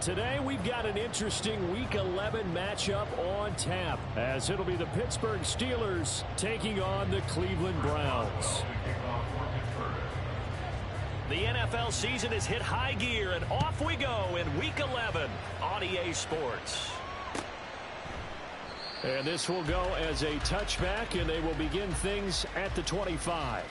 Today we've got an interesting Week 11 matchup on tap, as it'll be the Pittsburgh Steelers taking on the Cleveland Browns. The NFL season has hit high gear, and off we go in Week 11 on EA Sports. And this will go as a touchback, and they will begin things at the 25.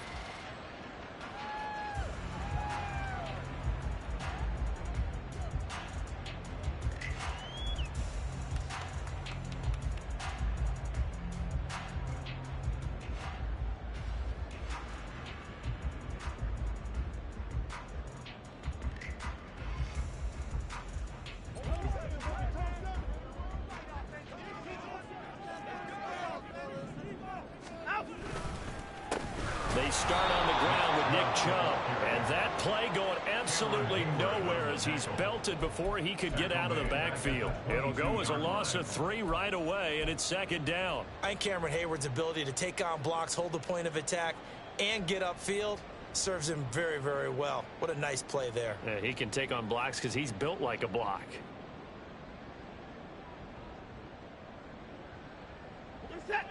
They start on the ground with Nick Chubb. And that play going absolutely nowhere as he's belted before he could get out of the backfield. It'll go as a loss of 3 right away, and it's second down. And Cameron Hayward's ability to take on blocks, hold the point of attack, and get upfield serves him very, very well. What a nice play there. Yeah, he can take on blocks because he's built like a block.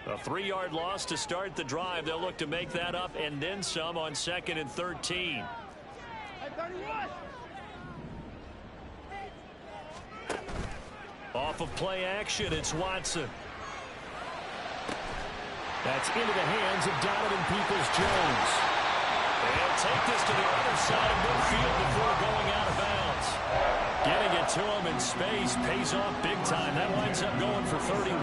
A 3-yard loss to start the drive. They'll look to make that up and then some on 2nd and 13. Off of play action, it's Watson. That's into the hands of Donovan Peoples-Jones. They'll take this to the other side of midfield before going out of bounds. Getting it to him in space pays off big time. That winds up going for 31.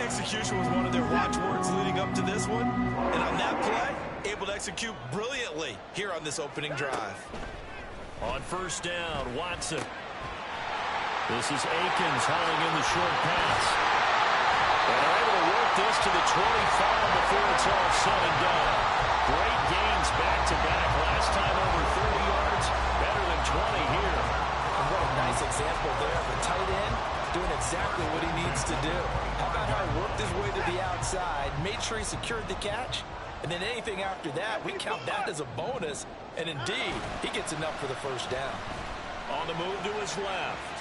Execution was one of their watchwords leading up to this one. And on that play, able to execute brilliantly here on this opening drive. On first down, Watson. This is Akins hauling in the short pass. And they're able to work this to the 25 before it's all said and done. Great gains back-to-back. Last time over 30 yards, better than 20 here. And what a nice example there of a tight end doing exactly what he needs to do. How about how he worked his way to the outside, made sure he secured the catch, and then anything after that, we count that as a bonus. And indeed, he gets enough for the first down. On the move to his left.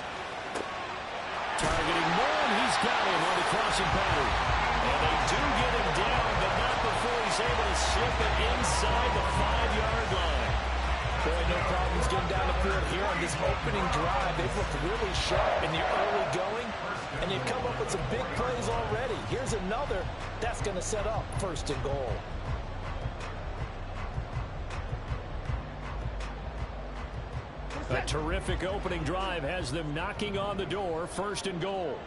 Targeting one, he's got him on the crossing pattern. And they do get him down, but not before he's able to slip it inside the 5-yard line. Boy, no problems getting down the field here on this opening drive. They've looked really sharp in the early going, and they've come up with some big plays already. Here's another that's going to set up 1st and goal. A terrific opening drive has them knocking on the door. 1st and goal.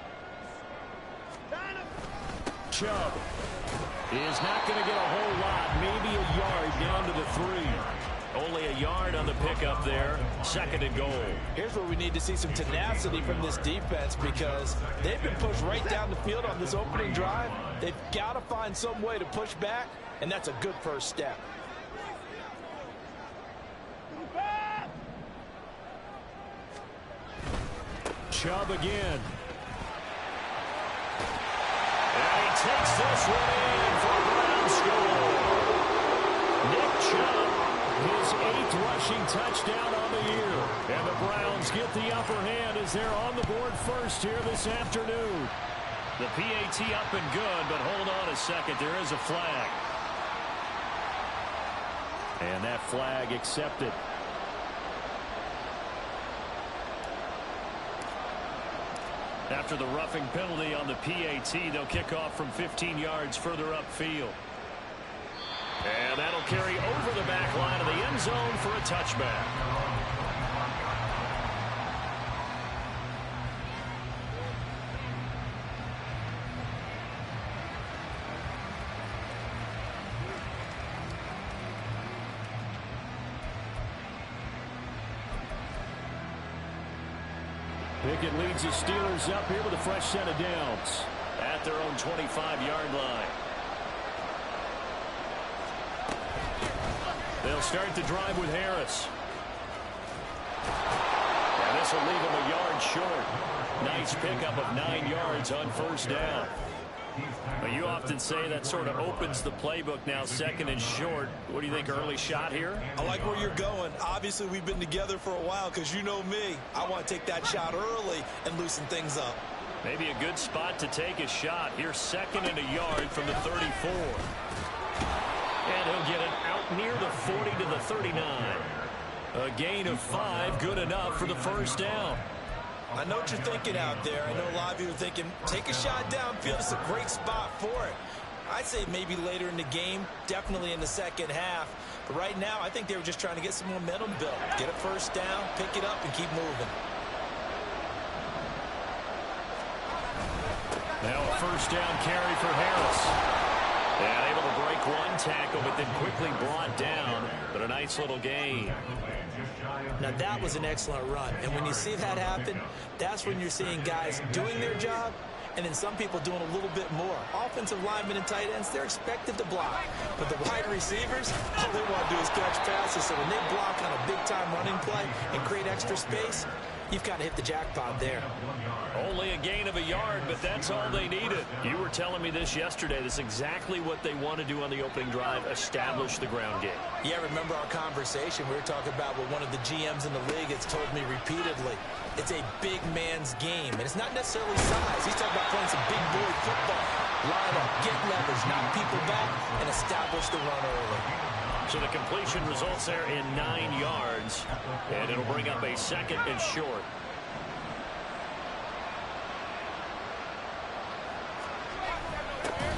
Chubb is not going to get a whole lot, maybe a yard down to the 3. Only a yard on the pickup there. 2nd and goal. Here's where we need to see some tenacity from this defense, because they've been pushed right down the field on this opening drive. They've got to find some way to push back, and that's a good first step. Chubb again. And he takes this one in for a Brown score. Nick Chubb, his 8th rushing touchdown on the year. And the Browns get the upper hand as they're on the board first here this afternoon. The PAT up and good, but hold on a second. There is a flag. And that flag accepted. After the roughing penalty on the PAT, they'll kick off from 15 yards further upfield. And that'll carry over the back line of the end zone for a touchback. Pickett leads the Steelers up here with a fresh set of downs. At their own 25-yard line. They'll start the drive with Harris. And this will leave him a yard short. Nice pickup of 9 yards on first down. Well, you often say that sort of opens the playbook now, second and short. What do you think, early shot here? I like where you're going. Obviously, we've been together for a while because you know me. I want to take that shot early and loosen things up. Maybe a good spot to take a shot. Here's second and a yard from the 34. And he'll get it out near the 40 to the 39. A gain of 5, good enough for the first down. I know what you're thinking out there. I know a lot of you are thinking, take a shot downfield. It's a great spot for it. I'd say maybe later in the game, definitely in the second half. But right now, I think they were just trying to get some momentum built. Get a first down, pick it up, and keep moving. Now a first down carry for Harris. And able to break one tackle, but then quickly brought down. But a nice little gain. Now that was an excellent run. And when you see that happen, that's when you're seeing guys doing their job and then some people doing a little bit more. Offensive linemen and tight ends, they're expected to block. But the wide receivers, all they want to do is catch passes. So when they block on a big-time running play and create extra space, you've kind of hit the jackpot there. Only a gain of a yard, but that's all they needed. You were telling me this yesterday. This is exactly what they want to do on the opening drive, establish the ground game. Yeah, remember our conversation. We were talking about what one of the GMs in the league has told me repeatedly. It's a big man's game, and it's not necessarily size. He's talking about playing some big boy football. Line up, get leverage, knock people back, and establish the run early. So the completion results there in 9 yards, and it'll bring up a second and short.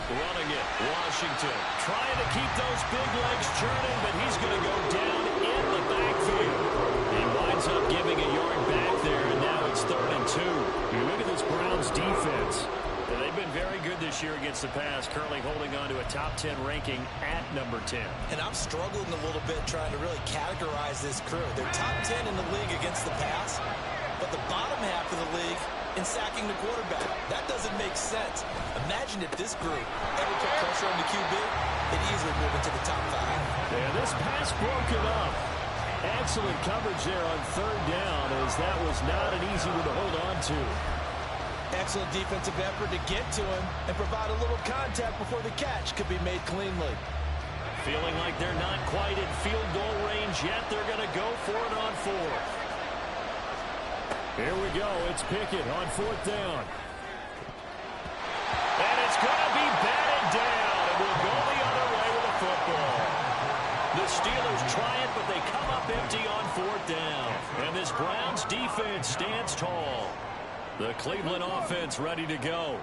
Running it, Washington trying to keep those big legs churning, but he's going to go down in the backfield. He winds up giving a yard back there, and now it's 3rd and 2. You look at this Browns defense. And they've been very good this year against the pass, currently holding on to a top 10 ranking at number 10. And I'm struggling a little bit trying to really categorize this crew. They're top 10 in the league against the pass, but the bottom half of the league in sacking the quarterback. That doesn't make sense. Imagine if this group ever put pressure on the QB, they'd easily move into the top 5. And this pass broken up. Excellent coverage there on 3rd down, as that was not an easy one to hold on to. Excellent defensive effort to get to him and provide a little contact before the catch could be made cleanly. Feeling like they're not quite at field goal range yet. They're going to go for it on 4th. Here we go. It's Pickett on 4th down. And it's going to be batted down. And we'll go the other way with the football. The Steelers try it, but they come up empty on 4th down. And this Browns defense stands tall. The Cleveland offense ready to go.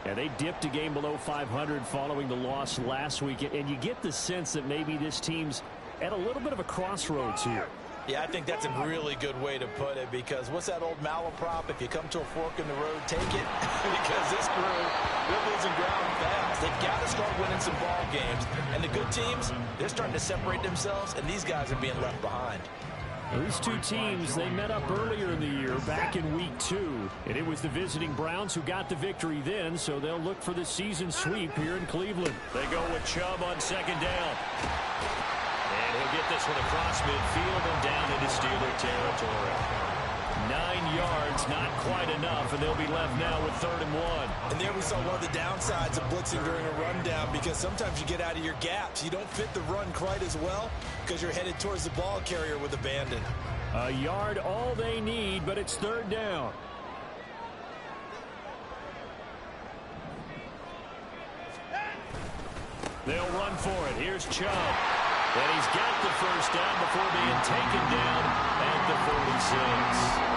And they dipped a game below 500 following the loss last week. And you get the sense that maybe this team's at a little bit of a crossroads here. Yeah, I think that's a really good way to put it, because what's that old malaprop? If you come to a fork in the road, take it. Because this crew, they're losing ground fast. They've got to start winning some ball games. And the good teams, they're starting to separate themselves, and these guys are being left behind. These two teams, they met up earlier in the year, back in week 2. And it was the visiting Browns who got the victory then, so they'll look for the season sweep here in Cleveland. They go with Chubb on 2nd down. And he'll get this one across midfield and down into Steeler territory. 9 yards, not quite enough, and they'll be left now with 3rd and 1. And there we saw one of the downsides of blitzing during a rundown, because sometimes you get out of your gaps. You don't fit the run quite as well because you're headed towards the ball carrier with abandon. A yard all they need, but it's 3rd down. They'll run for it. Here's Chubb. And he's got the first down before being taken down at the 46.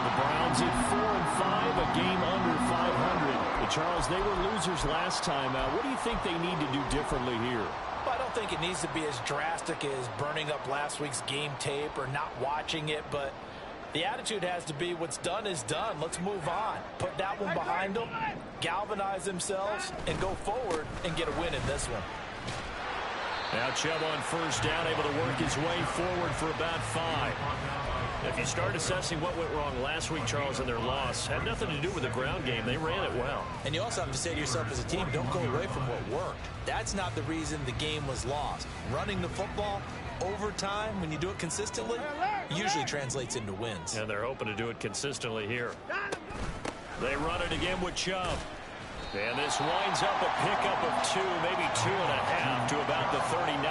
The Browns at 4-5, a game under 500. But Charles, they were losers last time. What do you think they need to do differently here? Well, I don't think it needs to be as drastic as burning up last week's game tape or not watching it, but the attitude has to be what's done is done. Let's move on. Put that one behind them, galvanize themselves, and go forward and get a win in this one. Now Chubb on first down, able to work his way forward for about 5. If you start assessing what went wrong last week, Charles, in their loss, had nothing to do with the ground game. They ran it well. And you also have to say to yourself as a team, don't go away from what worked. That's not the reason the game was lost. Running the football over time, when you do it consistently, usually translates into wins. And they're hoping to do it consistently here. They run it again with Chubb. And this winds up a pickup of 2, maybe 2.5 to about the 39.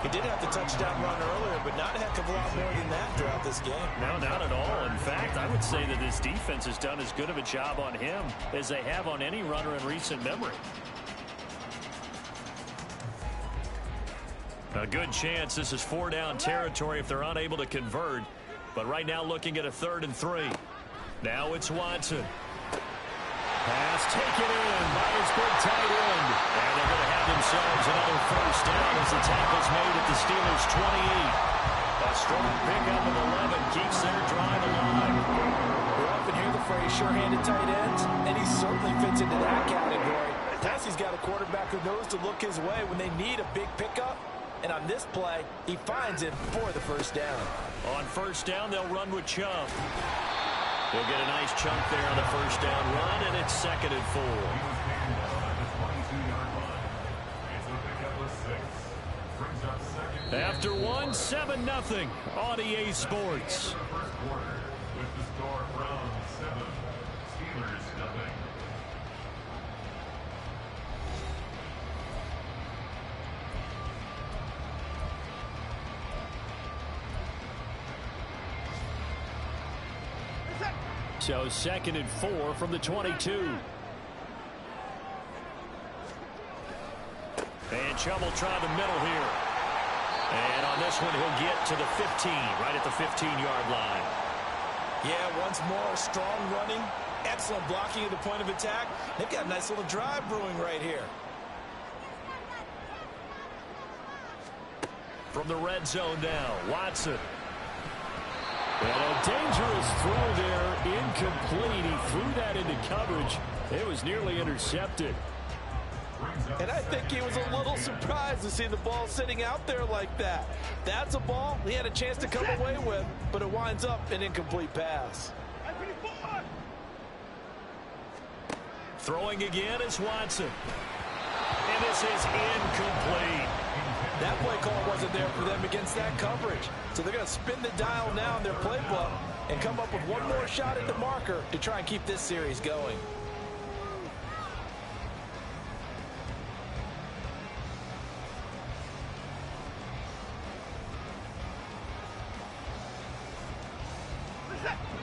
He did have the touchdown run earlier, but not a heck of a lot more than that throughout this game. No, not at all. In fact, I would say that this defense has done as good of a job on him as they have on any runner in recent memory. A good chance this is 4-down territory if they're unable to convert. But right now looking at a 3rd and 3. Now it's Watson. Pass taken in by his big tight end. And they're going to have themselves another 1st down as the tackle's made at the Steelers' 28. A strong pickup of 11 keeps their drive alive. We often hear the phrase sure-handed tight ends, and he certainly fits into that category. Plus, he's got a quarterback who knows to look his way when they need a big pickup. And on this play, he finds it for the 1st down. On 1st down, they'll run with Chubb. They'll get a nice chunk there on the 1st down run, and it's 2nd and 4. After 1, 7-0 on EA Sports. So 2nd and 4 from the 22. And Chubb will try the middle here. And on this one, he'll get to the 15, right at the 15-yard line. Yeah, once more, strong running, excellent blocking at the point of attack. They've got a nice little drive brewing right here. From the red zone now, Watson. And a dangerous throw there, incomplete. He threw that into coverage. It was nearly intercepted. And I think he was a little surprised to see the ball sitting out there like that. That's a ball he had a chance to come away with, but it winds up an incomplete pass. Throwing again is Watson. And this is incomplete. That play call wasn't there for them against that coverage. So they're going to spin the dial now in their playbook and come up with one more shot at the marker to try and keep this series going.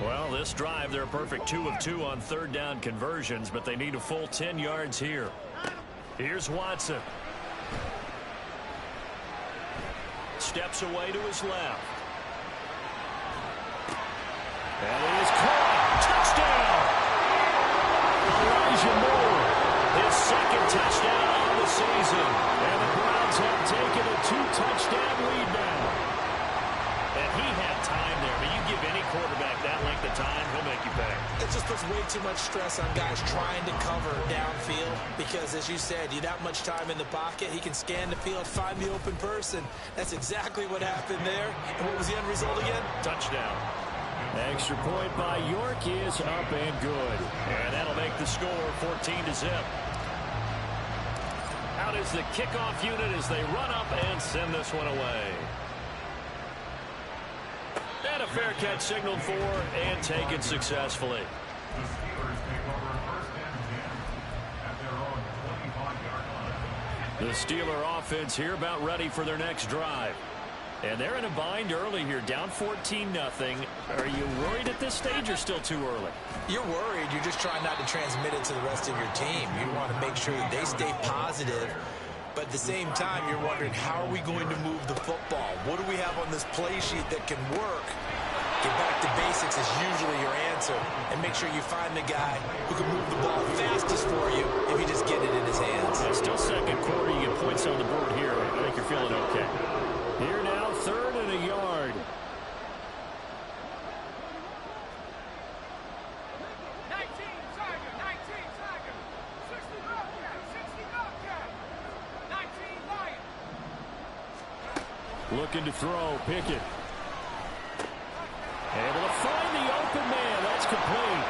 Well, this drive, they're a perfect 2 of 2 on 3rd down conversions, but they need a full 10 yards here. Here's Watson. Steps away to his left. And he is caught. Touchdown! Elijah Moore, his 2nd touchdown on the season. And the Browns have taken a 2-touchdown lead now. And he had time there. I mean, you give any quarterback that length of time, he'll make you pay. It just puts way too much stress on guys trying to cover downfield because, as you said, you that much time in the pocket, he can scan the field, find the open person. That's exactly what happened there. And what was the end result again? Touchdown. Extra point by York is up and good. And that'll make the score 14-0. Out is the kickoff unit as they run up and send this one away. And a fair catch signaled for and taken successfully. The Steeler offense here about ready for their next drive. And they're in a bind early here, down 14-0. Are you worried at this stage or still too early? You're worried. You're just trying not to transmit it to the rest of your team. You want to make sure that they stay positive. But at the same time, you're wondering, how are we going to move the football? What do we have on this play sheet that can work? Get back to basics is usually your answer. And make sure you find the guy who can move the ball fastest for you if you just get it in his hands. Yeah, still 2nd quarter. You get points on the board here. I think you're feeling okay. Here now, 3rd and a yard. Looking to throw, Pickett. Able to find the open man. That's complete.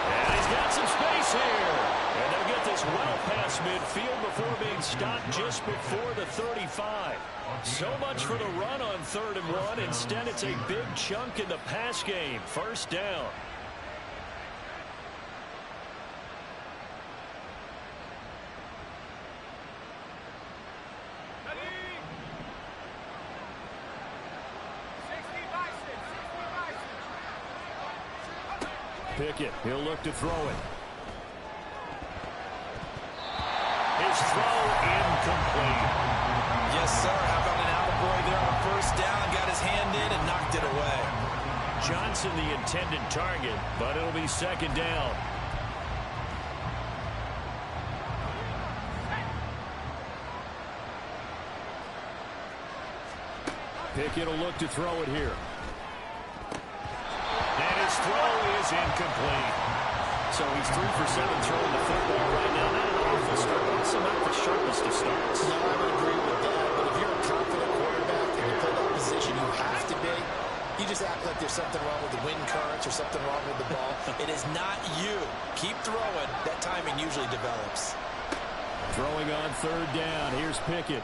And he's got some space here. And they'll get this well past midfield before being stopped just before the 35. So much for the run on 3rd and 1. Instead, it's a big chunk in the pass game. 1st down. Pickett. He'll look to throw it. His throw incomplete. Yes, sir. How about an attaboy there on first down? Got his hand in and knocked it away. Johnson the intended target, but it'll be second down. Pickett will look to throw it here. And his throw is incomplete. So he's 3 for 7 throwing the football right now. Not an awful start. Also not the sharpest of starts. No, I would agree with that. But if you're a confident quarterback and you play that position you have to be, you just act like there's something wrong with the wind currents or something wrong with the ball. It is not you. Keep throwing. That timing usually develops. Throwing on third down. Here's Pickett.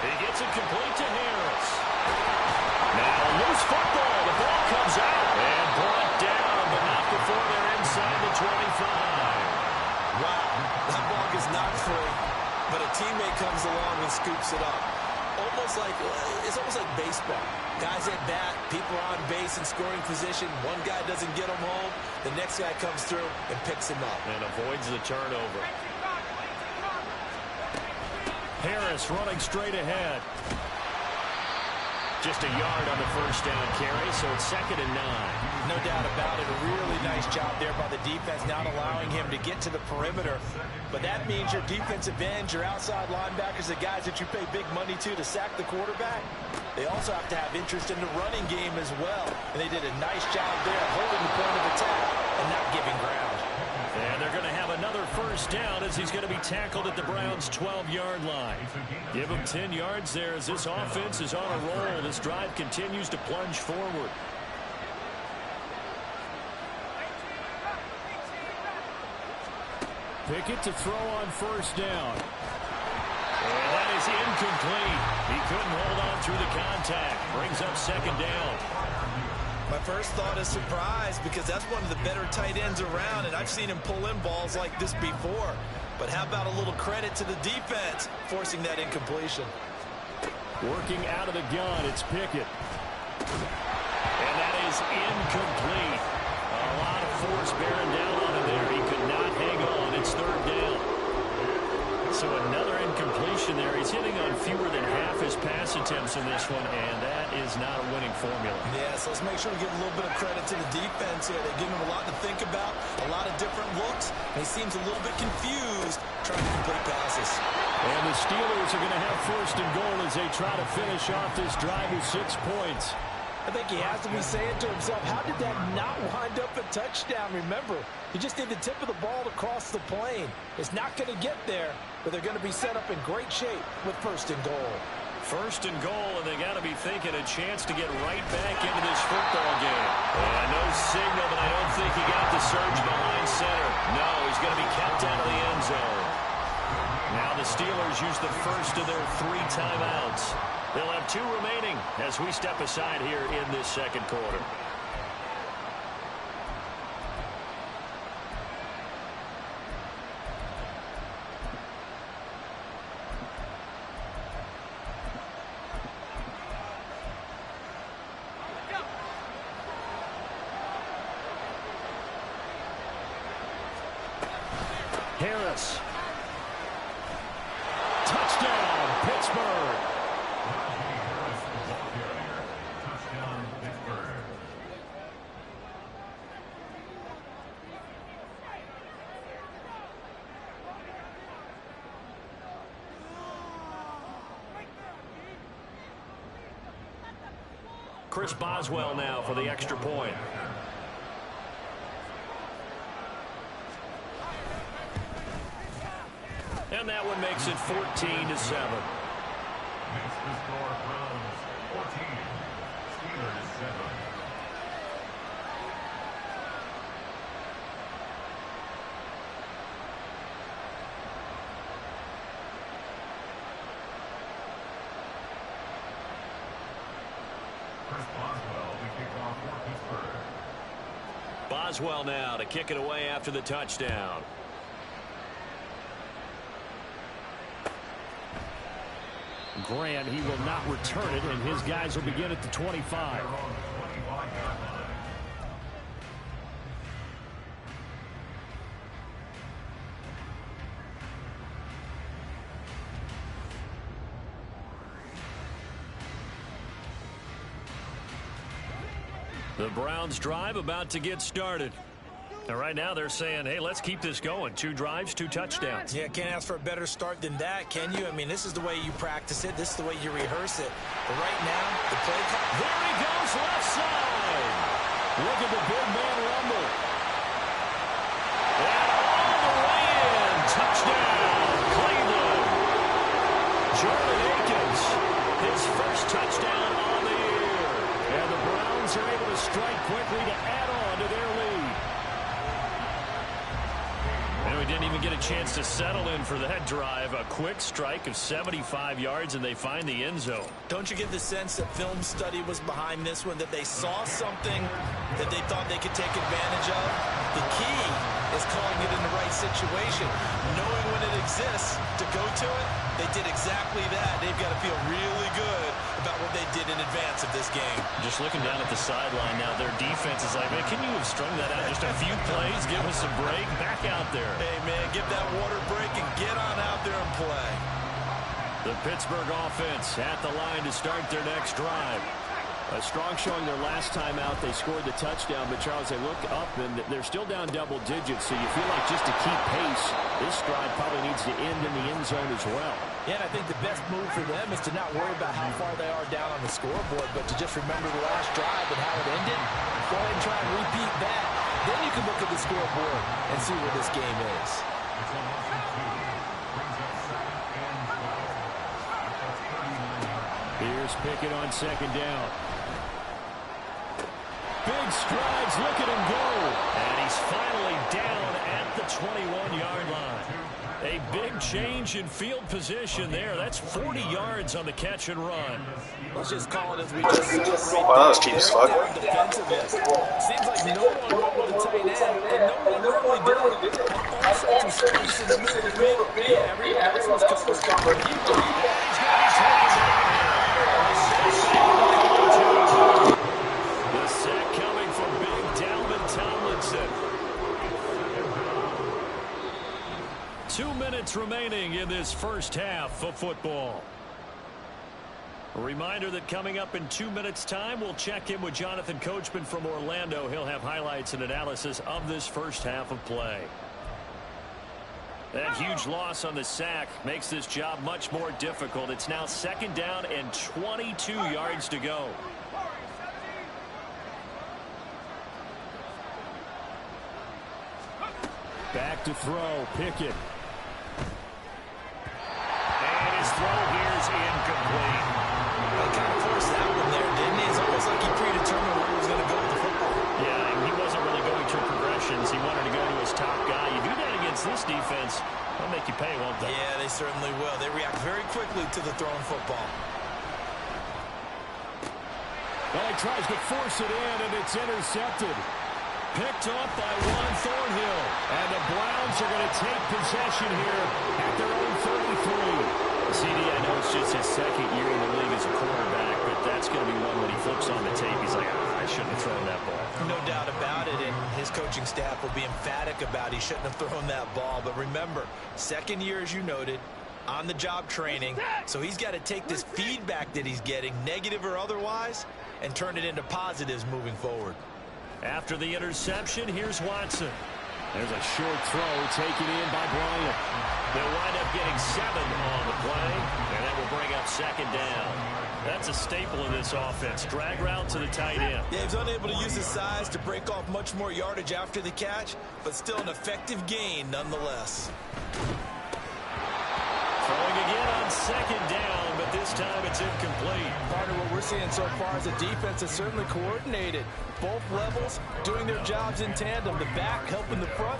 He gets it complete to Harris. Now loose football. The ball comes out and brought down, but not before they're inside the 25. Wow, that ball gets knocked free, but a teammate comes along and scoops it up. It's almost like baseball. Guys at bat, people are on base in scoring position. One guy doesn't get him home. The next guy comes through and picks him up. And avoids the turnover. Harris running straight ahead. Just a yard on the first down carry, so it's 2nd and 9. No doubt about it. A really nice job there by the defense, not allowing him to get to the perimeter. But that means your defensive ends, your outside linebackers, the guys that you pay big money to sack the quarterback, they also have to have interest in the running game as well. And they did a nice job there holding the point of attack and not giving ground. And they're going to have another first down as he's going to be tackled at the Browns' 12-yard line. Give him 10 yards there as this offense is on a roll. This drive continues to plunge forward. Pickett to throw on first down. And that is incomplete. He couldn't hold on through the contact. Brings up second down. My first thought is surprise because that's one of the better tight ends around, and I've seen him pull in balls like this before. But how about a little credit to the defense forcing that incompletion? Working out of the gun, it's Pickett. And that is incomplete. A lot of force bearing down on him there. He could not hang on. It's third down. So another incompletion there. He's hitting on fewer than half his pass attempts in this one, and that is not a winning formula. Yeah, so let's make sure we give a little bit of credit to the defense here. They're giving him a lot to think about, a lot of different looks, and he seems a little bit confused trying to complete passes. And the Steelers are going to have first and goal as they try to finish off this drive with 6 points. I think he has to be saying to himself, how did that not wind up a touchdown? Remember, you just need the tip of the ball to cross the plane. It's not going to get there, but they're going to be set up in great shape with first and goal. First and goal, and they got to be thinking a chance to get right back into this football game. And no signal, but I don't think he got the surge behind center. No, he's going to be kept out of the end zone. Now the Steelers use the first of their 3 timeouts. They'll have 2 remaining as we step aside here in this second quarter. Harris. Touchdown, Pittsburgh. Chris Boswell now for the extra point. And that one makes it 14-7. Makes the score Browns 14, Steelers 7. Chris Boswell to kick off for Pittsburgh. Boswell now to kick it away after the touchdown. Grant, he will not return it, and his guys will begin at the 25. The Browns drive about to get started. And right now they're saying, hey, let's keep this going. 2 drives, 2 touchdowns. Yeah, can't ask for a better start than that, can you? I mean, this is the way you practice it. This is the way you rehearse it. But right now, the play call. There he goes, left side. Look at the big man rumble. And all the way in. Touchdown, Cleveland. Jordan Akins, his first touchdown on the year. And the Browns are able to strike quickly to add on to their lead. And we didn't even get a chance to settle in for that drive. A quick strike of 75 yards, and they find the end zone. Don't you get the sense that film study was behind this one, that they saw something that they thought they could take advantage of? The key is calling it in the right situation, knowing when it exists to go to it. They did exactly that. They've got to feel really good about what they did in advance of this game. Just looking down at the sideline now, their defense is like, man, can you have strung that out just a few plays? Give us a break. Back out there. Hey, man, give that water break and get on out there and play. The Pittsburgh offense at the line to start their next drive. A strong showing their last time out. They scored the touchdown, but Charles, they look up and they're still down double digits, so you feel like just to keep pace, this drive probably needs to end in the end zone as well. Yeah, and I think the best move for them is to not worry about how far they are down on the scoreboard, but to just remember the last drive and how it ended. Go ahead and try and repeat that. Then you can look at the scoreboard and see where this game is. Here's Pickett on second down. Big strides, look at him go. And he's finally down at the 21-yard line. A big change in field position there. That's 40 yards on the catch and run. Let's just call it as we just saw. Wow, that was cheap as fuck. Seems like no one went with the tight end, and no one really did. All sorts of space in the middle of the field. Yeah, every else was covered. He's got his hands down here. The sack coming from big Dalvin Tomlinson. 2 minutes remaining in this first half of football. A reminder that coming up in 2 minutes' time, we'll check in with Jonathan Coachman from Orlando. He'll have highlights and analysis of this first half of play. That huge loss on the sack makes this job much more difficult. It's now second down and 22 yards to go. Back to throw, Pickett. And his throw here is incomplete. He kind of forced that one there, didn't he? It's almost like he predetermined where he was going to go with the football. Yeah, and he wasn't really going through progressions. He wanted to go to his top guy. You do that against this defense, they'll make you pay, won't they? Yeah, they certainly will. They react very quickly to the thrown football. Well, he tries to force it in, and it's intercepted. Picked up by Juan Thornhill. And the Browns are going to take possession here at their own 33. CD, I know it's just his second year in the league as a quarterback, but that's going to be one when he flips on the tape. He's like, I shouldn't have thrown that ball. No doubt about it, and his coaching staff will be emphatic about he shouldn't have thrown that ball. But remember, second year, as you noted, on-the-job training, so he's got to take this feedback that he's getting, negative or otherwise, and turn it into positives moving forward. After the interception, here's Watson. There's a short throw taken in by Bryant. They'll wind up getting 7 on the play, and that will bring up second down. That's a staple of this offense. Drag route to the tight end. Yeah, he's unable to use his size to break off much more yardage after the catch, but still an effective gain nonetheless. Throwing again on second down, but this time it's incomplete. Part of what we're seeing so far is the defense is certainly coordinated. Both levels doing their jobs in tandem. The back helping the front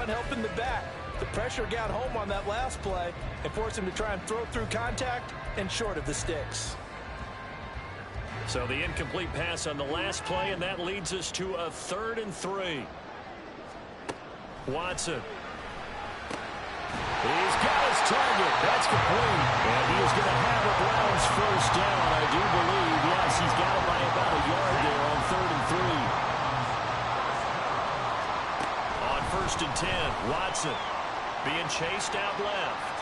helping the back. The pressure got home on that last play and forced him to try and throw through contact and short of the sticks. So the incomplete pass on the last play, and that leads us to a 3rd and 3. Watson. He's got his target. That's complete. And he is going to have a Browns first down, I do believe. Yes, he's got it by about a yard there on 3rd and 3. On 1st and 10, Watson being chased out left.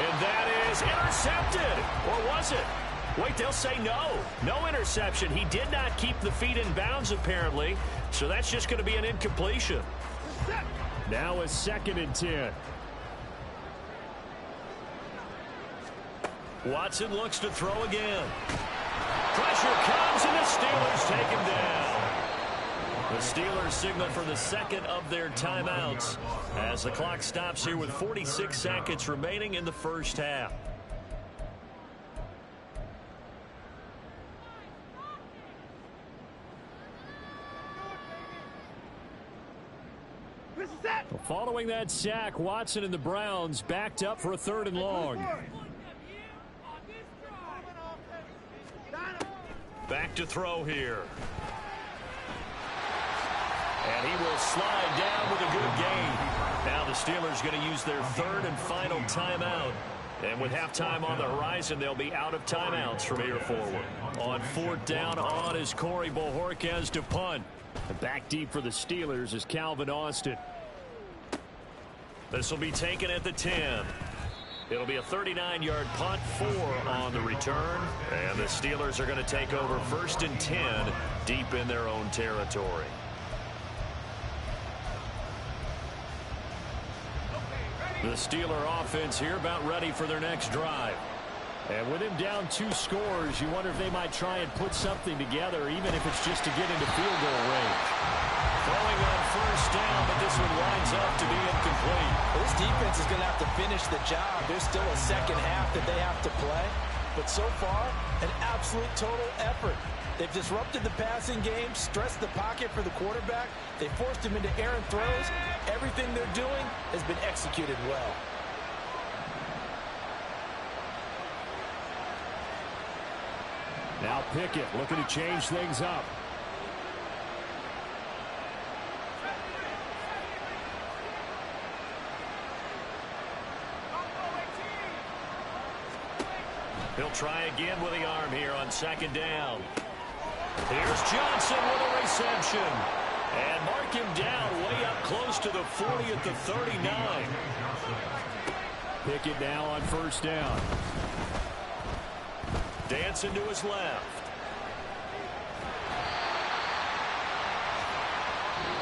And that is intercepted. Or was it? Wait, they'll say no. No interception. He did not keep the feet in bounds, apparently. So that's just going to be an incompletion. Now a 2nd and 10. Watson looks to throw again. Pressure comes, and the Steelers take him down. The Steelers signal for the 2nd of their timeouts as the clock stops here with 46 seconds remaining in the first half. Following that sack, Watson and the Browns backed up for a 3rd and long. Back to throw here. And he will slide down with a good gain. Now the Steelers going to use their 3rd and final timeout. And with halftime on the horizon, they'll be out of timeouts from here forward. On 4th down on is Corey Bojorquez to punt. And back deep for the Steelers is Calvin Austin. This will be taken at the 10. It'll be a 39-yard punt, 4 on the return. And the Steelers are going to take over 1st and 10 deep in their own territory. The Steeler offense here about ready for their next drive. And with him down 2 scores, you wonder if they might try and put something together, even if it's just to get into field goal range. Throwing on 1st down, but this one winds up to be incomplete. This defense is going to have to finish the job. There's still a 2nd half that they have to play. But so far, an absolute total effort. They've disrupted the passing game, stressed the pocket for the quarterback. They forced him into errant throws. Everything they're doing has been executed well. Now Pickett looking to change things up. He'll try again with the arm here on 2nd down. Here's Johnson with a reception. And mark him down way up close to the 40 at the 39. Pickett now on 1st down. Dancing to his left.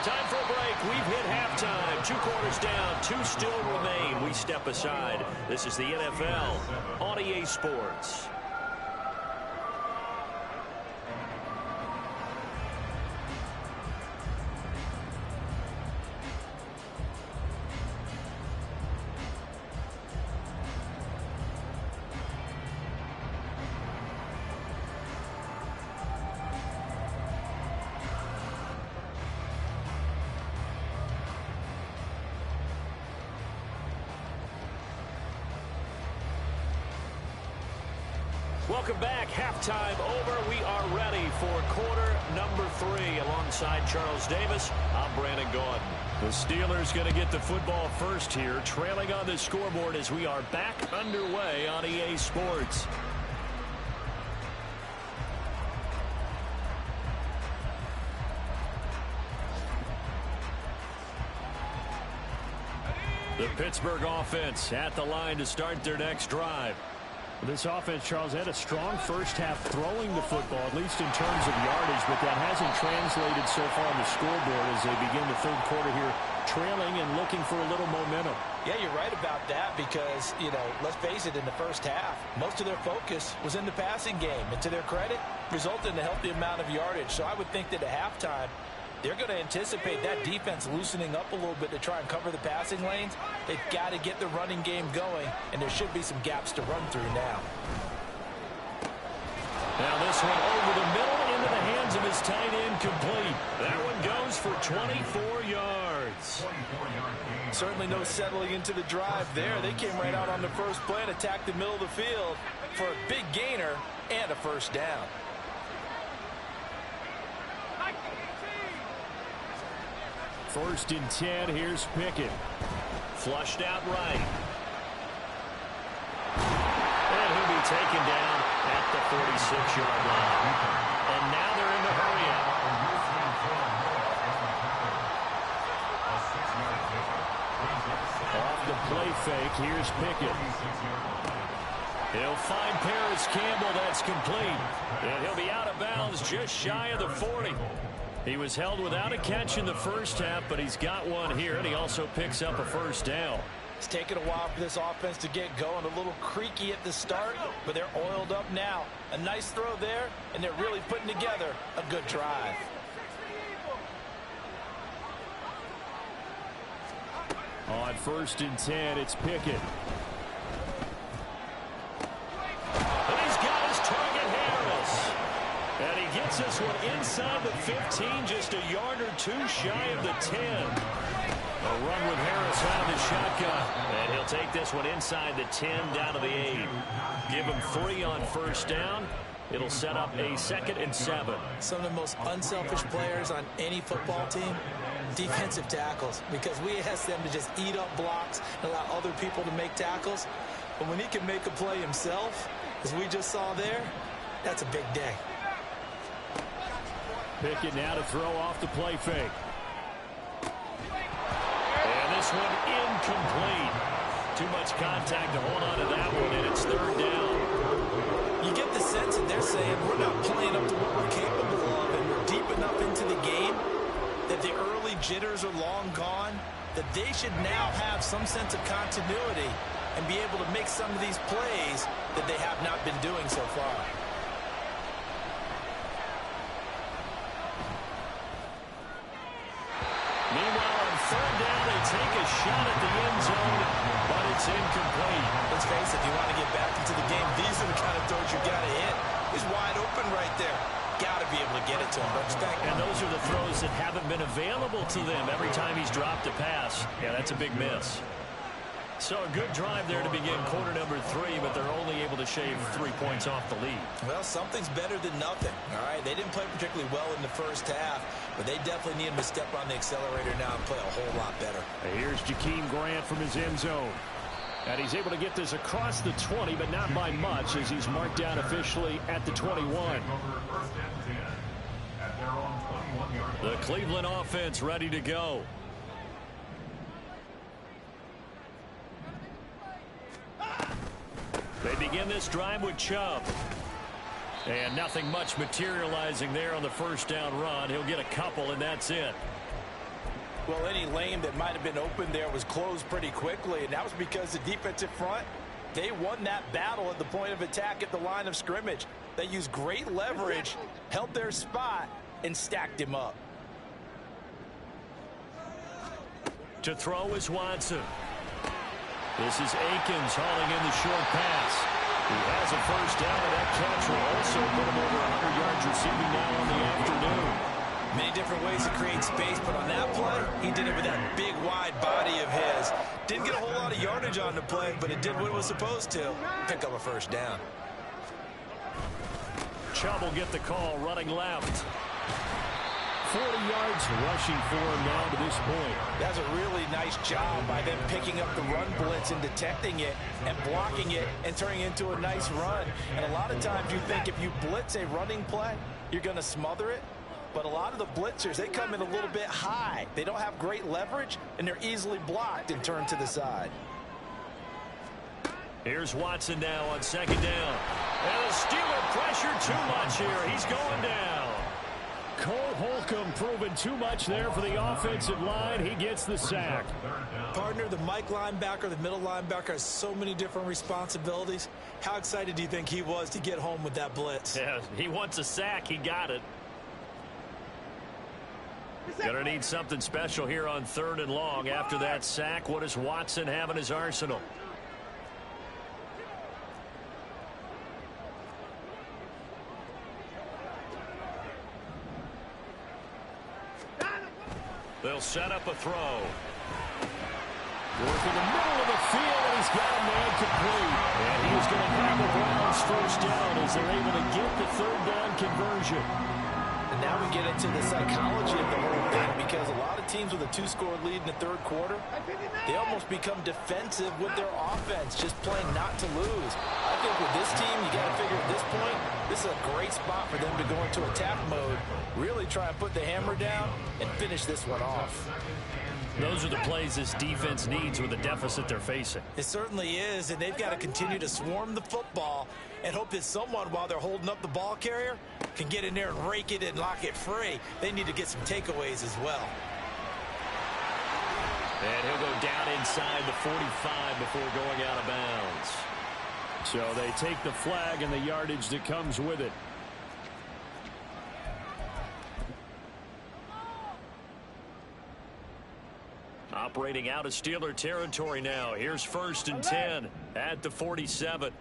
Time for a break. We've hit halftime. 2 quarters down. 2 still remain. We step aside. This is the NFL on EA Sports. Welcome back. Halftime over. We are ready for quarter number 3. Alongside Charles Davis, I'm Brandon Gaudin. The Steelers going to get the football first here, trailing on the scoreboard as we are back underway on EA Sports. The Pittsburgh offense at the line to start their next drive. This offense, Charles, had a strong first half throwing the football, at least in terms of yardage, but that hasn't translated so far on the scoreboard as they begin the 3rd quarter here, trailing and looking for a little momentum. Yeah, you're right about that because, let's face it, in the first half, most of their focus was in the passing game. And to their credit, resulted in a healthy amount of yardage. So I would think that at halftime, they're going to anticipate that defense loosening up a little bit to try and cover the passing lanes. They've got to get the running game going, and there should be some gaps to run through now. Now this one over the middle into the hands of his tight end, complete. That one goes for 24 yards. Certainly no settling into the drive there. They came right out on the first play and attacked the middle of the field for a big gainer and a 1st down. First and 10, here's Pickett. Flushed out right. And he'll be taken down at the 46-yard line. And now they're in the hurry-up. Off the play fake, here's Pickett. He'll find Paris Campbell. That's complete. And he'll be out of bounds just shy of the 40. He was held without a catch in the first half, but he's got one here, and he also picks up a first down. It's taken a while for this offense to get going. A little creaky at the start, but they're oiled up now. A nice throw there, and they're really putting together a good drive. On 1st and 10, it's Pickett. And he's got his target, Harris. And he gets this one inside the 15, just a yard or two shy of the 10. A run with Harris out of the shotgun. And he'll take this one inside the 10, down to the 8. Give him 3 on first down. It'll set up a 2nd and 7. Some of the most unselfish players on any football team, defensive tackles, because we ask them to just eat up blocks and allow other people to make tackles. But when he can make a play himself, as we just saw there, that's a big day. Pickett now to throw off the play fake. And this one incomplete. Too much contact to hold on to that one, and it's 3rd down. You get the sense that they're saying we're not playing up to what we're capable of, and we're deep enough into the game that the early jitters are long gone, that they should now have some sense of continuity and be able to make some of these plays that they have not been doing so far. Meanwhile, on 3rd down, they take a shot at the end zone, but it's incomplete. Let's face it, if you want to get back into the game, these are the kind of throws you got to hit. He's wide open right there. Got to be able to get it to him. And those are the throws that haven't been available to them every time he's dropped a pass. Yeah, that's a big miss. So a good drive there to begin quarter number 3, but they're only able to shave 3 points off the lead. Well, something's better than nothing. All right, they didn't play particularly well in the first half, but they definitely need him to step on the accelerator now and play a whole lot better. Here's Jakeem Grant from his end zone. And he's able to get this across the 20, but not by much, as he's marked down officially at the 21. The Cleveland offense ready to go. They begin this drive with Chubb. And nothing much materializing there on the first down run. He'll get a couple, and that's it. Well, any lane that might have been open there was closed pretty quickly, and that was because the defensive front, they won that battle at the point of attack at the line of scrimmage. They used great leverage, held their spot, and stacked him up. To throw is Watson. This is Akins hauling in the short pass. He has a first down, and that catch will also put him over 100 yards receiving now on the afternoon. Many different ways to create space, but on that play, he did it with that big, wide body of his. Didn't get a whole lot of yardage on the play, but it did what it was supposed to. Pick up a first down. Chubb will get the call, running left. 40 yards rushing for him now to this point. That's a really nice job by them picking up the run blitz and detecting it and blocking it and turning it into a nice run. And a lot of times you think if you blitz a running play, you're going to smother it. But a lot of the blitzers, they come in a little bit high. They don't have great leverage, and they're easily blocked and turned to the side. Here's Watson now on 2nd down. And the Steeler pressure too much here. He's going down. Cole Holcomb proving too much there for the offensive line. He gets the sack. Partner, the Mike linebacker, the middle linebacker has so many different responsibilities. How excited do you think he was to get home with that blitz? Yeah, he wants a sack. He got it. Gonna need something special here on 3rd and long. After that sack, what does Watson have in his arsenal? They'll set up a throw. Working the middle of the field, and he's got a man complete. And he's going to grab the Browns first down as they're able to get the 3rd down conversion. And now we get into the psychology of the whole thing, because a lot of teams with a two-score lead in the third quarter, they almost become defensive with their offense, just playing not to lose. I think with this team, you got to figure at this point, this is a great spot for them to go into attack mode, really try and put the hammer down and finish this one off. Those are the plays this defense needs with the deficit they're facing. It certainly is, and they've got to continue to swarm the football and hope that someone, while they're holding up the ball carrier, can get in there and rake it and lock it free. They need to get some takeaways as well. And he'll go down inside the 45 before going out of bounds. So they take the flag and the yardage that comes with it. Operating out of Steeler territory now. Here's 1st and 10 at the 47.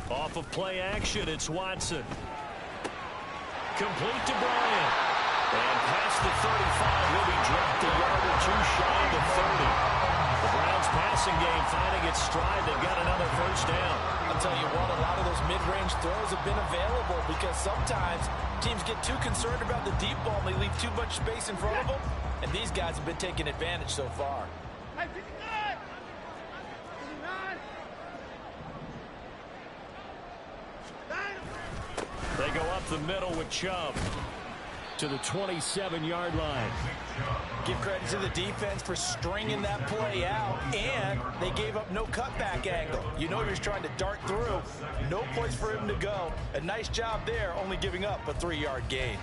Off of play action, it's Watson. Complete to Bryant. And past the 35, he'll be dropped a yard or two shy of the 30. The Browns passing game finding its stride. They've got another 1st down. I'll tell you what, a lot of those mid-range throws have been available because sometimes teams get too concerned about the deep ball and they leave too much space in front of them. And these guys have been taking advantage so far. They go up the middle with Chubb To the 27-yard line. Give credit to the defense for stringing that play out, and they gave up no cutback angle. You know he was trying to dart through. No place for him to go. A nice job there, only giving up a 3-yard gain.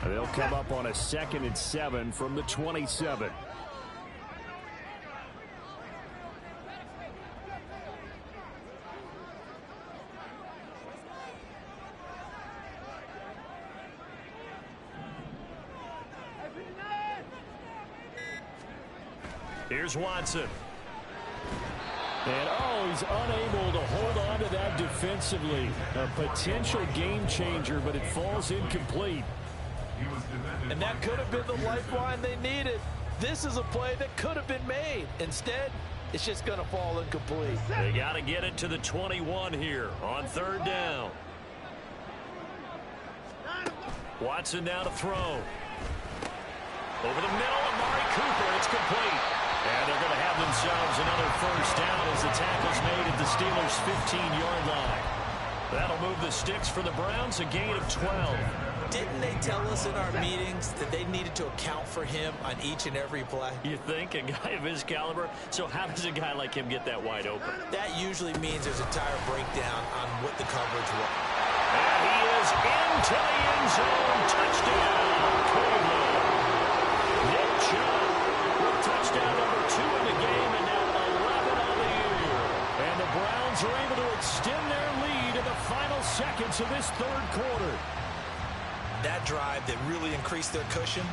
They'll come up on a 2nd and 7 from the 27. Here's Watson. And, he's unable to hold on to that defensively. A potential game changer, but it falls incomplete. And that could have been the lifeline they needed. This is a play that could have been made. Instead, it's just going to fall incomplete. They got to get it to the 21 here on 3rd down. Watson now to throw. Over the middle, Amari Cooper. It's complete. And they're going to have themselves another 1st down as the tackle's made at the Steelers' 15-yard line. That'll move the sticks for the Browns, a gain of 12. Didn't they tell us in our meetings that they needed to account for him on each and every play? You think? A guy of his caliber? So how does a guy like him get that wide open? That usually means there's a tire breakdown on what the coverage was. And he is into the end zone. Touchdown, Cleveland. Nick Chubb with touchdown number 2 in the game, and now 11 on the year. And the Browns are able to extend their lead in the final seconds of this 3rd quarter. That drive that really increased their cushion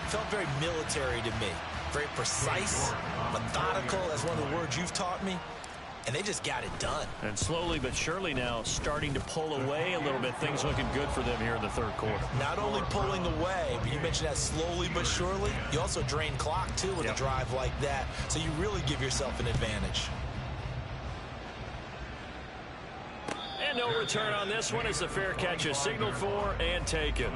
felt very military to me. Very precise, methodical, that's one of the words you've taught me. And they just got it done. And slowly but surely now starting to pull away a little bit. Things looking good for them here in the 3rd quarter. Not only pulling away, but you mentioned that slowly but surely. You also drain clock, too, with a drive like that. So you really give yourself an advantage. And no return on this one as the fair catch is signaled for and taken.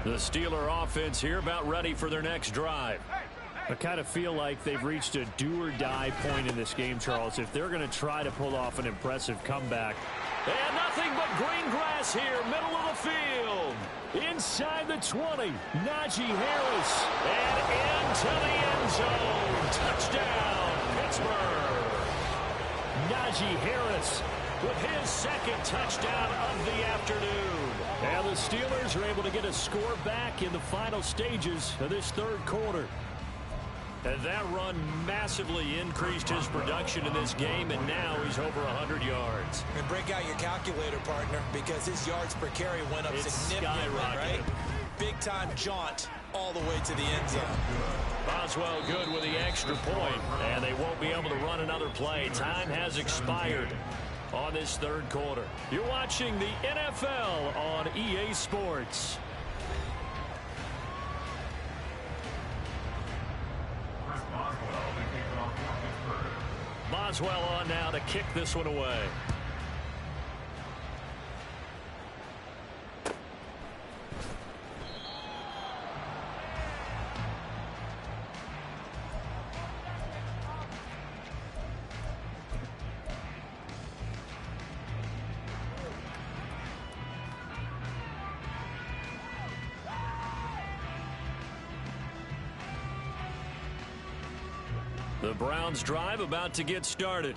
The Steeler offense here about ready for their next drive. I kind of feel like they've reached a do-or-die point in this game, Charles. If they're going to try to pull off an impressive comeback. And nothing but green grass here, middle of the field. Inside the 20, Najee Harris. And into the end zone. Touchdown, Pittsburgh. Najee Harris with his 2nd touchdown of the afternoon. And the Steelers are able to get a score back in the final stages of this 3rd quarter. And that run massively increased his production in this game, and now he's over 100 yards. And break out your calculator, partner, because his yards per carry went up significantly, right? Big-time jaunt all the way to the end zone. Boswell good with the extra point, and they won't be able to run another play. Time has expired. on this third quarter. You're watching the NFL on EA Sports. Boswell on now to kick this one away. The Browns drive about to get started.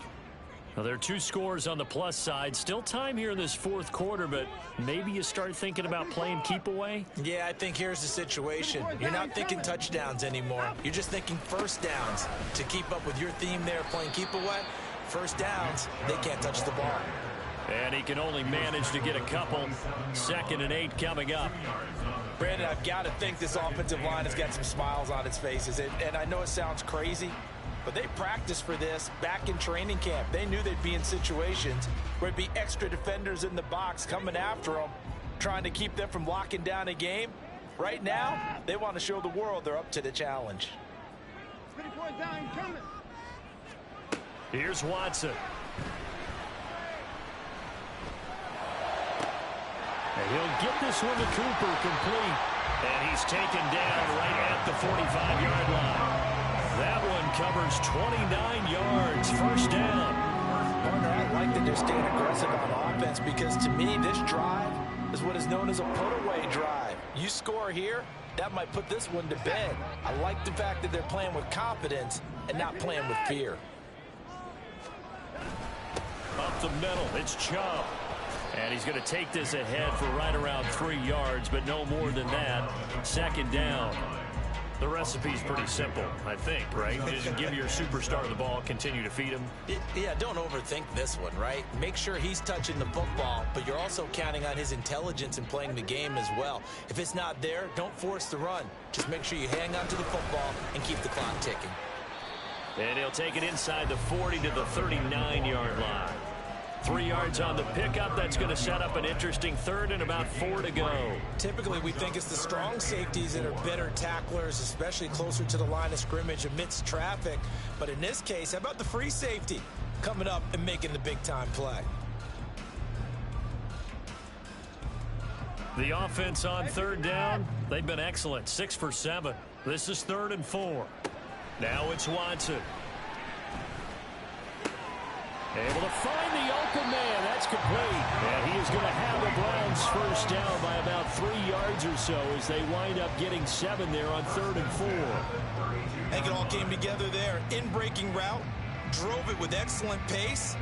Now, there are 2 scores on the plus side. Still time here in this fourth quarter, but maybe you start thinking about playing keep away? Yeah, I think here's the situation. You're not thinking touchdowns anymore. You're just thinking first downs. To keep up with your theme there, playing keep away, first downs, they can't touch the ball. And he can only manage to get a couple. 2nd and 8 coming up. Brandon, I've got to think this offensive line has got some smiles on its faces. And I know it sounds crazy, but they practiced for this back in training camp. They knew they'd be in situations where there'd be extra defenders in the box coming after them, trying to keep them from locking down a game. Right now, they want to show the world they're up to the challenge. Here's Watson. And he'll get this one to Cooper complete. And he's taken down right at the 45-yard line. That one covers 29 yards. First down. Partner, I like that they're staying aggressive on offense because to me, this drive is what is known as a put-away drive. You score here, that might put this one to bed. I like the fact that they're playing with confidence and not playing with fear. Up the middle, it's Chubb. And he's going to take this ahead for right around 3 yards, but no more than that. 2nd down. The recipe's pretty simple, I think, right? Just give your superstar the ball, continue to feed him. Yeah, don't overthink this one, right? Make sure he's touching the football, but you're also counting on his intelligence in playing the game as well. If it's not there, don't force the run. Just make sure you hang on to the football and keep the clock ticking. And he'll take it inside the 40 to the 39-yard line. 3 yards on the pickup. That's going to set up an interesting 3rd and about 4 to go. Typically, we think it's the strong safeties that are better tacklers, especially closer to the line of scrimmage amidst traffic. But in this case, how about the free safety coming up and making the big-time play? The offense on 3rd down, they've been excellent. 6 for 7. This is 3rd and 4. Now it's Watson. Able to find the open man. That's complete. And he is going to have the Browns first down by about 3 yards or so as they wind up getting 7 there on 3rd and 4. I think it all came together there. In-breaking route, drove it with excellent pace.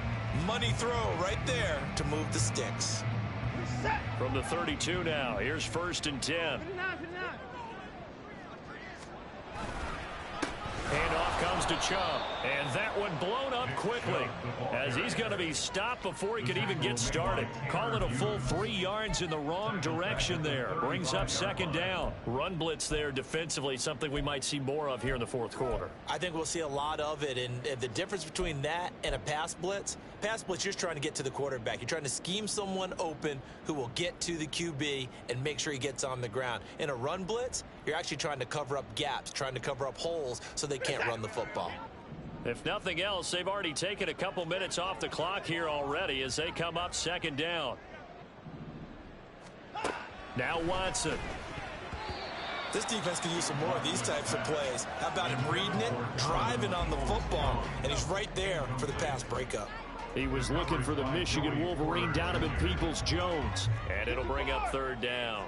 Money throw right there to move the sticks. From the 32 now, here's 1st and 10. Handoff comes to Chubb, and that one blown up quickly as he's going to be stopped before he could even get started. Call it a full 3 yards in the wrong direction there. Brings up 2nd down. Run blitz there defensively, something we might see more of here in the 4th quarter. I think we'll see a lot of it, and the difference between that and a pass blitz, you're just trying to get to the quarterback. You're trying to scheme someone open who will get to the QB and make sure he gets on the ground. In a run blitz, you're actually trying to cover up gaps, trying to cover up holes so they can't run the football. If nothing else, they've already taken a couple minutes off the clock here already as they come up 2nd down. Now Watson. This defense can use some more of these types of plays. How about him reading it, driving on the football, and he's right there for the pass breakup. He was looking for the Michigan Wolverine, Donovan Peoples-Jones, and it'll bring up 3rd down.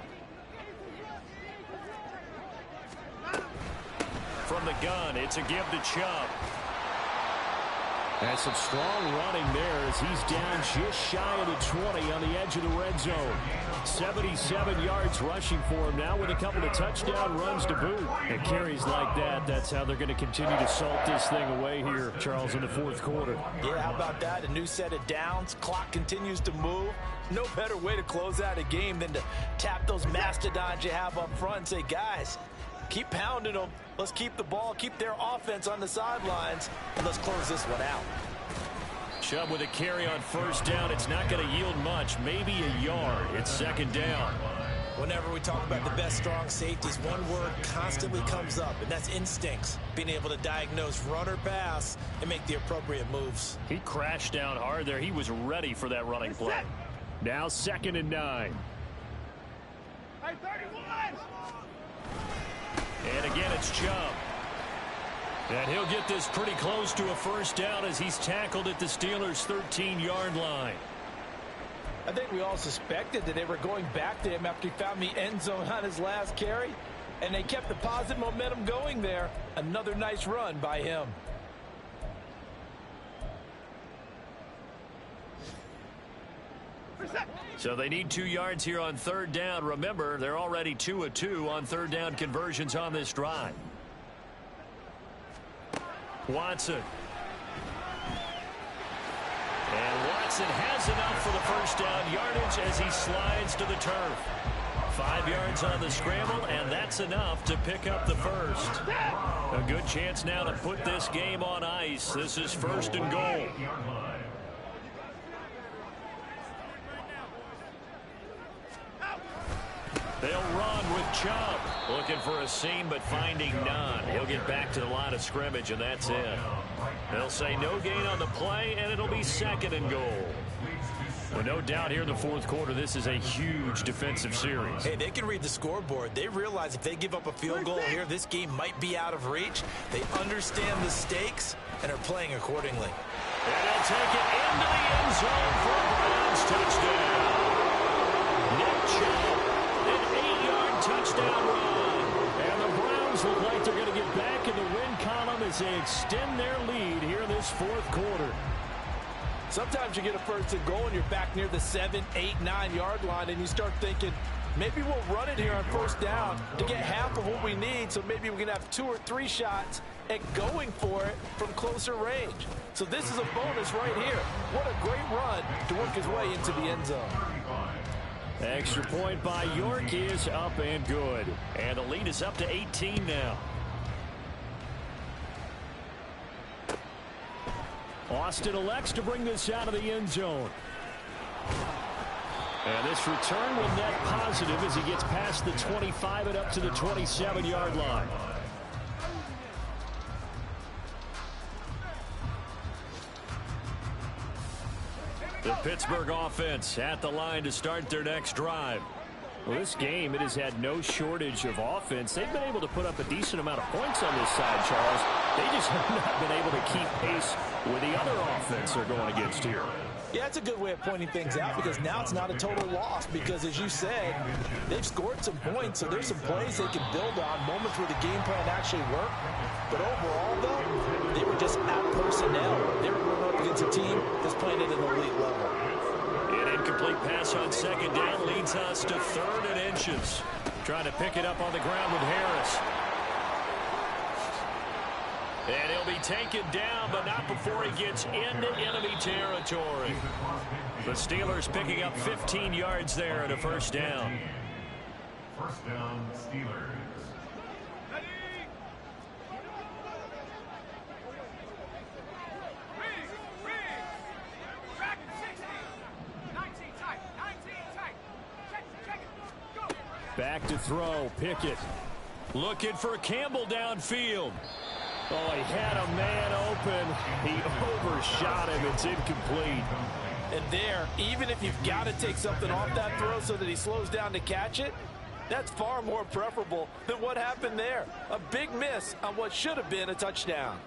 From the gun, it's a give to Chubb. And some strong running there as he's down just shy of the 20 on the edge of the red zone. 77 yards rushing for him now with a couple of touchdown runs to boot. And carries like that, that's how they're going to continue to salt this thing away here, Charles, in the 4th quarter. Yeah, how about that? A new set of downs. Clock continues to move. No better way to close out a game than to tap those mastodons you have up front and say, guys, keep pounding them. Let's keep the ball, keep their offense on the sidelines, and let's close this one out. Chubb with a carry on first down. It's not going to yield much, maybe a yard. It's second down. Whenever we talk about the best strong safeties, one word constantly comes up, and that's instincts. Being able to diagnose run or pass and make the appropriate moves. He crashed down hard there. He was ready for that running play. Now 2nd and 9. And again, it's Chubb. And he'll get this pretty close to a first down as he's tackled at the Steelers' 13-yard line. I think we all suspected that they were going back to him after he found the end zone on his last carry. And they kept the positive momentum going there. Another nice run by him. So they need 2 yards here on 3rd down. Remember, they're already 2 of 2 on 3rd down conversions on this drive. Watson. And Watson has enough for the first down yardage as he slides to the turf. 5 yards on the scramble, and that's enough to pick up the first. A good chance now to put this game on ice. This is 1st and goal. They'll run with Chubb. Looking for a seam, but finding none. He'll get back to the line of scrimmage, and that's it. They'll say no gain on the play, and it'll be 2nd and goal. Well, no doubt here in the 4th quarter, this is a huge defensive series. Hey, they can read the scoreboard. They realize if they give up a field goal here, this game might be out of reach. They understand the stakes and are playing accordingly. And they'll take it into the end zone for a Browns touchdown. Nick Chubb. Touchdown run. And the Browns look like they're going to get back in the win column as they extend their lead here in this 4th quarter. Sometimes you get a 1st and goal and you're back near the 7, 8, 9 yard line and you start thinking, maybe we'll run it here on 1st down to get half of what we need, so maybe we can have 2 or 3 shots at going for it from closer range. So this is a bonus right here. What a great run to work his way into the end zone. Extra point by York is up and good. And the lead is up to 18 now. Austin elects to bring this out of the end zone. And this return will net positive as he gets past the 25 and up to the 27-yard line. The Pittsburgh offense at the line to start their next drive. Well, this game, it has had no shortage of offense. They've been able to put up a decent amount of points on this side, Charles. They just have not been able to keep pace with the other offense they're going against here. Yeah, that's a good way of pointing things out because now it's not a total loss because, as you said, they've scored some points, so there's some plays they can build on, moments where the game plan actually worked. But overall, though, they were just out personnel. They were going up against a team that's playing at an elite level. An incomplete pass on 2nd down leads us to 3rd and inches. Trying to pick it up on the ground with Harris. And he'll be taken down, but not before he gets into enemy territory. The Steelers picking up 15 yards there at a 1st down. 1st down, Steelers. Back to throw, Pickett. Looking for Campbell downfield. Oh, he had a man open. He overshot him. It's incomplete. And there, even if you've got to take something off that throw so that he slows down to catch it, that's far more preferable than what happened there. A big miss on what should have been a touchdown.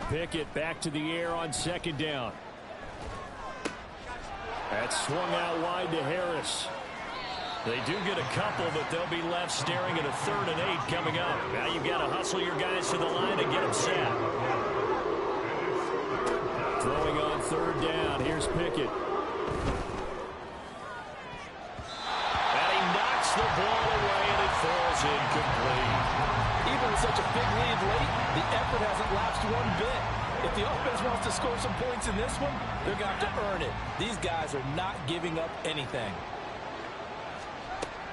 Pickett back to the air on 2nd down. That's swung out wide to Harris. They do get a couple, but they'll be left staring at a 3rd and 8 coming up. Now you've got to hustle your guys to the line and get them set. Throwing on 3rd down. Here's Pickett. And he knocks the ball away, and it falls incomplete. Even with such a big lead late, the effort hasn't lapsed one bit. If the offense wants to score some points in this one, they're going to have to earn it. These guys are not giving up anything.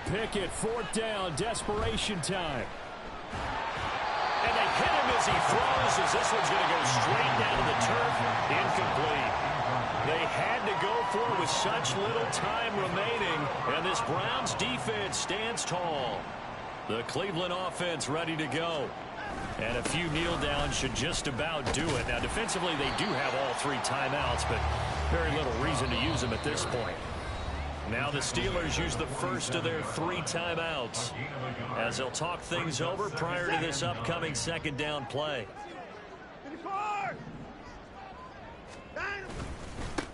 Pickett, 4th down, desperation time. And they hit him as he throws, as this one's going to go straight down to the turf. Incomplete. They had to go for it with such little time remaining, and this Browns defense stands tall. The Cleveland offense ready to go. And a few kneel downs should just about do it. Now, defensively, they do have all 3 timeouts, but very little reason to use them at this point. Now the Steelers use the first of their 3 timeouts as they'll talk things over prior to this upcoming second down play.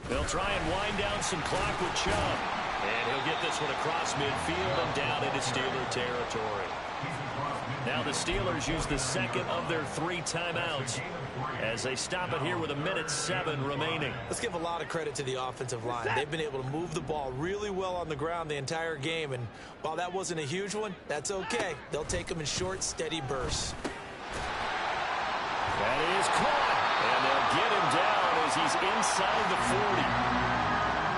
They'll try and wind down some clock with Chubb. And he'll get this one across midfield and down into Steeler territory. Now the Steelers use the second of their 3 timeouts as they stop it here with 1:07 remaining. Let's give a lot of credit to the offensive line. They've been able to move the ball really well on the ground the entire game, and while that wasn't a huge one, that's okay. They'll take them in short, steady bursts. That is caught, and they'll get him down as he's inside the 40.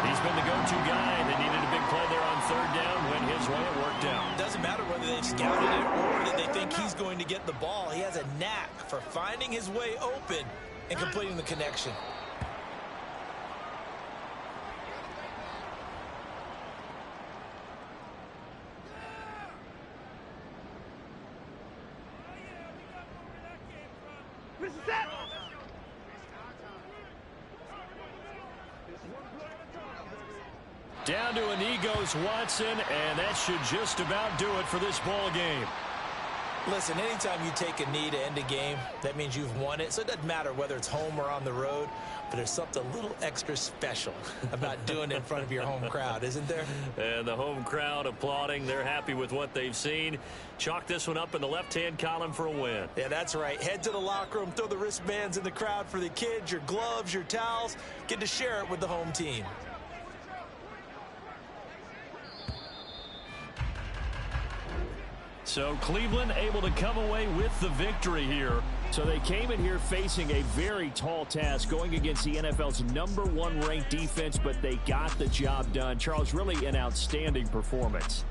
He's been the go-to guy. They needed a big play there on 3rd down. Went his way. It worked out. Doesn't matter whether they've scouted it or that they think he's going to get the ball. He has a knack for finding his way open and completing the connection. Down to a knee goes Watson, and that should just about do it for this ball game. Listen, anytime you take a knee to end a game, that means you've won it. So it doesn't matter whether it's home or on the road, but there's something a little extra special about doing it in front of your home crowd, isn't there? And the home crowd applauding. They're happy with what they've seen. Chalk this one up in the left-hand column for a win. Yeah, that's right. Head to the locker room, throw the wristbands in the crowd for the kids, your gloves, your towels. Get to share it with the home team. So Cleveland able to come away with the victory here. So they came in here facing a very tall task going against the NFL's #1 ranked defense, but they got the job done. Charles, really an outstanding performance.